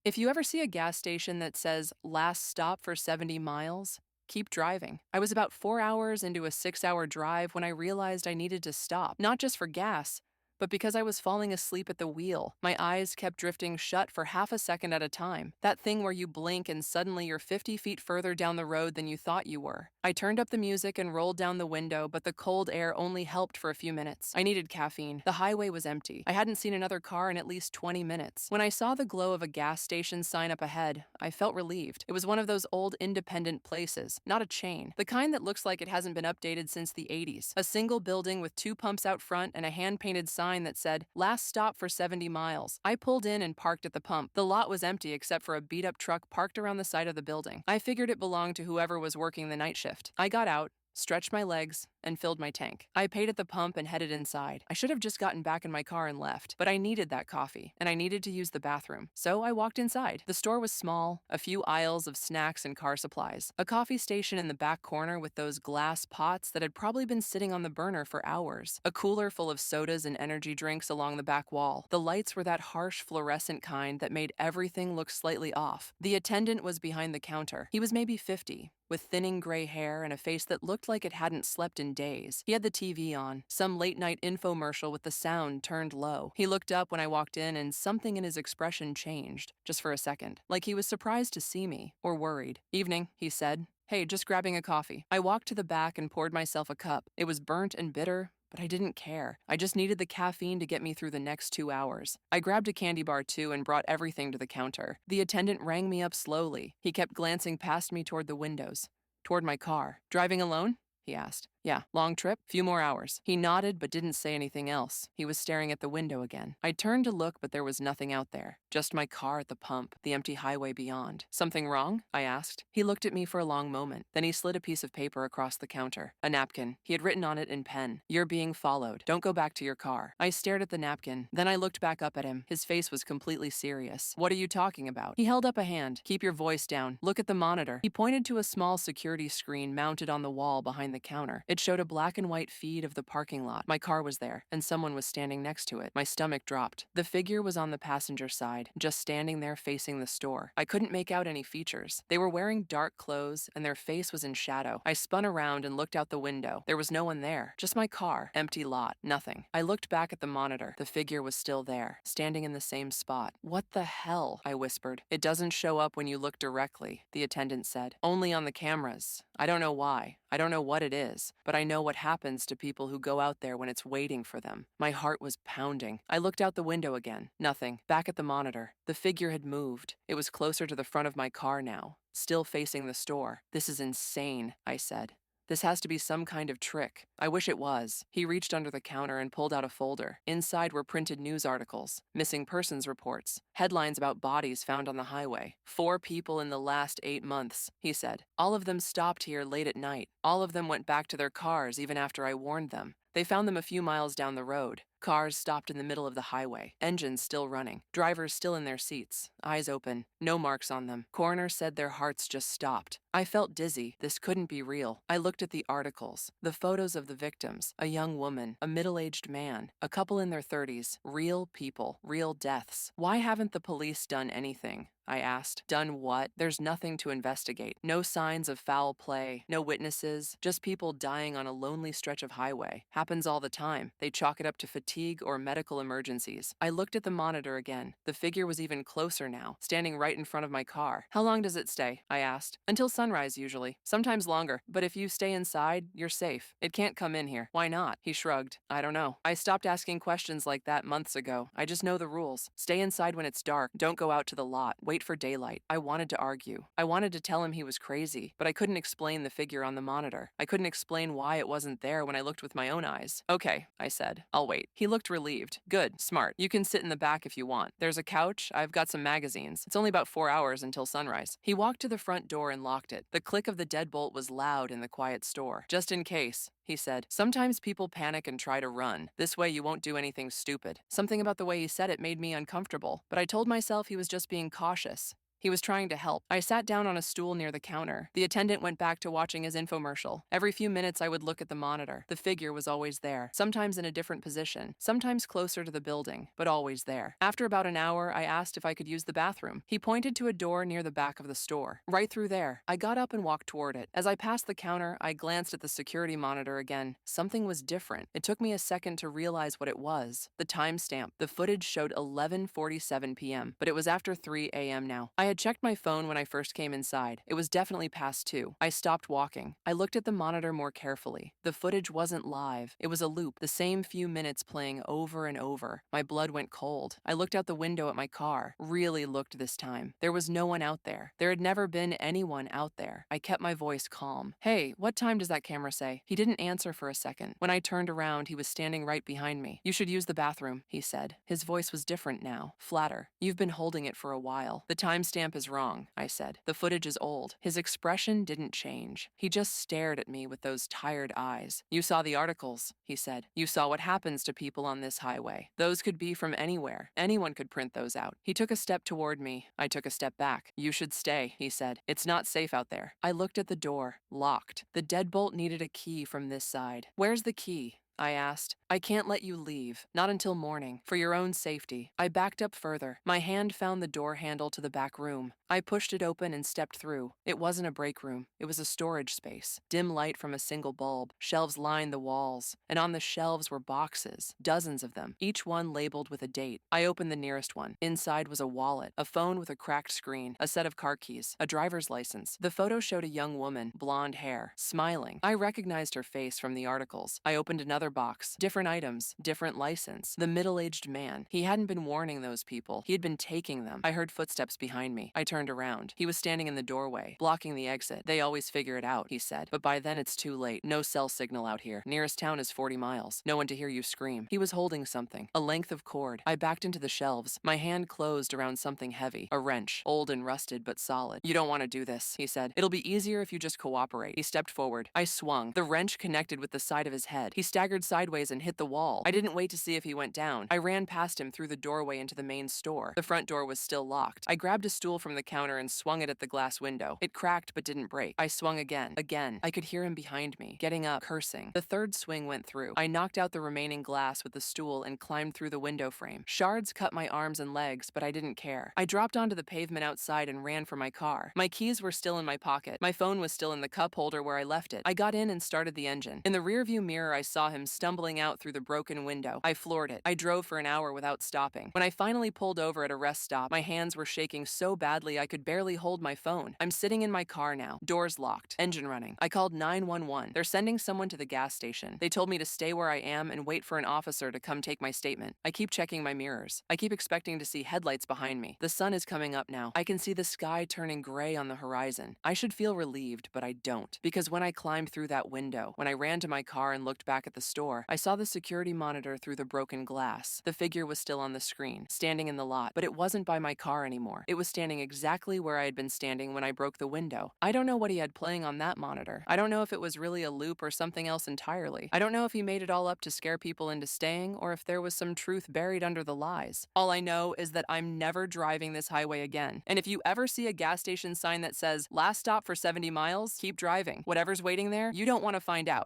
If you ever see a gas station that says last stop for 70 miles, keep driving. I was about 4 hours into a 6 hour drive when I realized I needed to stop, not just for gas, but because I was falling asleep at the wheel. My eyes kept drifting shut for half a second at a time. That thing where you blink and suddenly you're 50 feet further down the road than you thought you were. I turned up the music and rolled down the window, but the cold air only helped for a few minutes. I needed caffeine. The highway was empty. I hadn't seen another car in at least 20 minutes. When I saw the glow of a gas station sign up ahead, I felt relieved. It was one of those old independent places, not a chain. The kind that looks like it hasn't been updated since the 80s. A single building with 2 pumps out front and a hand-painted sign that said, last stop for 70 miles. I pulled in and parked at the pump. The lot was empty except for a beat-up truck parked around the side of the building. I figured it belonged to whoever was working the night shift. I got out, stretched my legs, and filled my tank. I paid at the pump and headed inside. I should have just gotten back in my car and left, but I needed that coffee, and I needed to use the bathroom. So I walked inside. The store was small, a few aisles of snacks and car supplies, a coffee station in the back corner with those glass pots that had probably been sitting on the burner for hours, a cooler full of sodas and energy drinks along the back wall. The lights were that harsh fluorescent kind that made everything look slightly off. The attendant was behind the counter. He was maybe 50. With thinning gray hair and a face that looked like it hadn't slept in days. He had the TV on, some late-night infomercial with the sound turned low. He looked up when I walked in and something in his expression changed, just for a second, like he was surprised to see me, or worried. "Evening," he said. "Hey, just grabbing a coffee." I walked to the back and poured myself a cup. It was burnt and bitter, but I didn't care. I just needed the caffeine to get me through the next 2 hours. I grabbed a candy bar too and brought everything to the counter. The attendant rang me up slowly. He kept glancing past me toward the windows, toward my car. "Driving alone?" he asked. "Yeah. Long trip? Few more hours." He nodded but didn't say anything else. He was staring at the window again. I turned to look, but there was nothing out there. Just my car at the pump, the empty highway beyond. "Something wrong?" I asked. He looked at me for a long moment. Then he slid a piece of paper across the counter. A napkin. He had written on it in pen. "You're being followed. Don't go back to your car." I stared at the napkin. Then I looked back up at him. His face was completely serious. "What are you talking about?" He held up a hand. "Keep your voice down. Look at the monitor." He pointed to a small security screen mounted on the wall behind the counter. It showed a black and white feed of the parking lot. My car was there, and someone was standing next to it. My stomach dropped. The figure was on the passenger side, just standing there facing the store. I couldn't make out any features. They were wearing dark clothes, and their face was in shadow. I spun around and looked out the window. There was no one there. Just my car. Empty lot. Nothing. I looked back at the monitor. The figure was still there, standing in the same spot. "What the hell?" I whispered. "It doesn't show up when you look directly," the attendant said. "Only on the cameras. I don't know why. I don't know what it is, but I know what happens to people who go out there when it's waiting for them." My heart was pounding. I looked out the window again. Nothing. Back at the monitor. The figure had moved. It was closer to the front of my car now, still facing the store. "This is insane," I said. "This has to be some kind of trick." I wish it was. He reached under the counter and pulled out a folder. Inside were printed news articles, missing persons reports, headlines about bodies found on the highway. 4 people in the last 8 months, he said. All of them stopped here late at night. All of them went back to their cars even after I warned them. They found them a few miles down the road. Cars stopped in the middle of the highway, engines still running, drivers still in their seats, eyes open, no marks on them. Coroner said their hearts just stopped. I felt dizzy. This couldn't be real. I looked at the articles, the photos of the victims, a young woman, a middle-aged man, a couple in their 30s, real people, real deaths. Why haven't the police done anything? I asked. Done what? There's nothing to investigate. No signs of foul play, no witnesses, just people dying on a lonely stretch of highway. Happens all the time. They chalk it up to fatigue or medical emergencies. I looked at the monitor again. The figure was even closer now, standing right in front of my car. "How long does it stay?" I asked. "Until sunrise usually. Sometimes longer, but if you stay inside, you're safe. It can't come in here." "Why not?" He shrugged. "I don't know. I stopped asking questions like that months ago. I just know the rules. Stay inside when it's dark. Don't go out to the lot. Wait for daylight." I wanted to argue. I wanted to tell him he was crazy, but I couldn't explain the figure on the monitor. I couldn't explain why it wasn't there when I looked with my own eyes. "Okay," I said. "I'll wait." He looked relieved. "Good, smart. You can sit in the back if you want. There's a couch. I've got some magazines. It's only about 4 hours until sunrise." He walked to the front door and locked it. The click of the deadbolt was loud in the quiet store. "Just in case," he said. "Sometimes people panic and try to run. This way you won't do anything stupid." Something about the way he said it made me uncomfortable, but I told myself he was just being cautious. He was trying to help. I sat down on a stool near the counter. The attendant went back to watching his infomercial. Every few minutes, I would look at the monitor. The figure was always there, sometimes in a different position, sometimes closer to the building, but always there. After about an hour, I asked if I could use the bathroom. He pointed to a door near the back of the store. Right through there. I got up and walked toward it. As I passed the counter, I glanced at the security monitor again. Something was different. It took me a second to realize what it was. The timestamp. The footage showed 11:47 p.m., but it was after 3 a.m. now. I had checked my phone when I first came inside. It was definitely past 2. I stopped walking. I looked at the monitor more carefully. The footage wasn't live. It was a loop, the same few minutes playing over and over. My blood went cold. I looked out the window at my car. Really looked this time. There was no one out there. There had never been anyone out there. I kept my voice calm. "Hey, what time does that camera say?" He didn't answer for a second. When I turned around, he was standing right behind me. "You should use the bathroom," he said. His voice was different now, flatter. "You've been holding it for a while." "The timestamp is wrong," I said. "The footage is old." His expression didn't change. He just stared at me with those tired eyes. "You saw the articles," he said. "You saw what happens to people on this highway. Those could be from anywhere. Anyone could print those out." He took a step toward me. I took a step back. "You should stay," he said. "It's not safe out there." I looked at the door. Locked. The deadbolt needed a key from this side. "Where's the key?" I asked. "I can't let you leave. Not until morning. For your own safety." I backed up further. My hand found the door handle to the back room. I pushed it open and stepped through. It wasn't a break room. It was a storage space. Dim light from a single bulb. Shelves lined the walls. And on the shelves were boxes. Dozens of them. Each one labeled with a date. I opened the nearest one. Inside was a wallet. A phone with a cracked screen. A set of car keys. A driver's license. The photo showed a young woman. Blonde hair. Smiling. I recognized her face from the articles. I opened another box. Different items, different license. The middle-aged man. He hadn't been warning those people. He had been taking them. I heard footsteps behind me. I turned around. He was standing in the doorway, blocking the exit. "They always figure it out," he said. "But by then it's too late. No cell signal out here. Nearest town is 40 miles. No one to hear you scream." He was holding something. A length of cord. I backed into the shelves. My hand closed around something heavy. A wrench. Old and rusted, but solid. "You don't want to do this," he said. "It'll be easier if you just cooperate." He stepped forward. I swung. The wrench connected with the side of his head. He staggered sideways and hit the wall. I didn't wait to see if he went down. I ran past him through the doorway into the main store. The front door was still locked. I grabbed a stool from the counter and swung it at the glass window. It cracked but didn't break. I swung again. Again. I could hear him behind me, getting up, cursing. The third swing went through. I knocked out the remaining glass with the stool and climbed through the window frame. Shards cut my arms and legs, but I didn't care. I dropped onto the pavement outside and ran for my car. My keys were still in my pocket. My phone was still in the cup holder where I left it. I got in and started the engine. In the rearview mirror, I saw him stumbling out through the broken window. I floored it. I drove for an hour without stopping. When I finally pulled over at a rest stop, my hands were shaking so badly I could barely hold my phone. I'm sitting in my car now. Doors locked. Engine running. I called 911. They're sending someone to the gas station. They told me to stay where I am and wait for an officer to come take my statement. I keep checking my mirrors. I keep expecting to see headlights behind me. The sun is coming up now. I can see the sky turning gray on the horizon. I should feel relieved, but I don't. Because when I climbed through that window, when I ran to my car and looked back at the store, I saw the security monitor through the broken glass. The figure was still on the screen, standing in the lot, but it wasn't by my car anymore. It was standing exactly where I had been standing when I broke the window. I don't know what he had playing on that monitor. I don't know if it was really a loop or something else entirely. I don't know if he made it all up to scare people into staying or if there was some truth buried under the lies. All I know is that I'm never driving this highway again. And if you ever see a gas station sign that says, "Last stop for 70 miles, keep driving." Whatever's waiting there, you don't want to find out.